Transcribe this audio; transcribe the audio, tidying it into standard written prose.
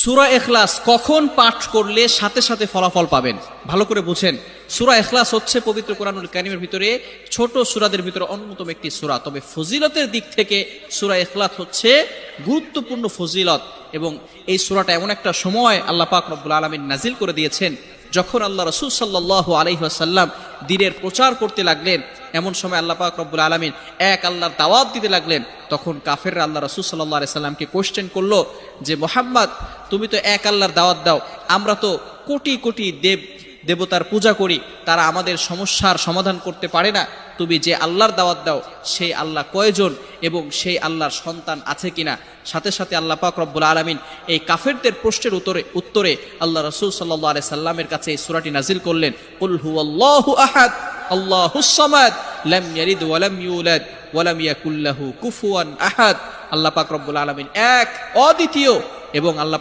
সূরা ইখলাস কখন পাঠ করলে সাথে সাথে ফলাফল পাবেন? ভালো করে বুঝেন। সূরা ইখলাস হচ্ছে পবিত্র কোরআনুল কারীমের ভিতরে ছোট সূরাদের ভিতরে অন্যতম একটি সূরা। তবে ফজিলতের দিক থেকে সূরা ইখলাস হচ্ছে গুরুত্বপূর্ণ ফজিলত, এবং এই সূরাটা এমন একটা সময় আল্লাহ পাক রব্বুল আলামিন নাজিল করে দিয়েছেন যখন আল্লাহ রাসূল সাল্লাল্লাহু আলাইহি ওয়াসাল্লাম দ্বীনের প্রচার করতে লাগলেন। এমন সময় আল্লাহ পাক রব্বুল আলামিন এক আল্লাহর দাওয়াত দিতে লাগলেন। তখন কাফেররা আল্লাহ রাসূল সাল্লাল্লাহু আলাইহি সাল্লামকে কোশ্চেন করলো যে, মুহাম্মদ, তুমি তো এক আল্লাহর দাওয়াত দাও, আমরা তো কোটি কোটি দেবতার পূজা করি, তারা আমাদের সমস্যার সমাধান করতে পারে না। তুমি যে আল্লাহর দাওয়াত দাও সেই আল্লাহ কয়জন এবং সেই আল্লাহর সন্তান আছে কিনা? সাথে সাথে আল্লাহ পাক রব্বুল আলামিন এই কাফেরদের প্রশ্নের উত্তরে আল্লাহ রাসূল সাল্লাল্লাহু আলাইহি সাল্লামের কাছে এই সূরাটি নাজিল করলেন, কুল হুয়াল্লাহু আহাদ আল্লাহুস সামাদ লাম ইয়ালিদ ওয়া লাম ইউলাদ ওয়া লাম ইয়াকুল লাহু কুফুয়ান আহাদ। আল্লাহ পাক রব্বুল আলামিন এক, অদ্বিতীয়, এবং আল্লাহ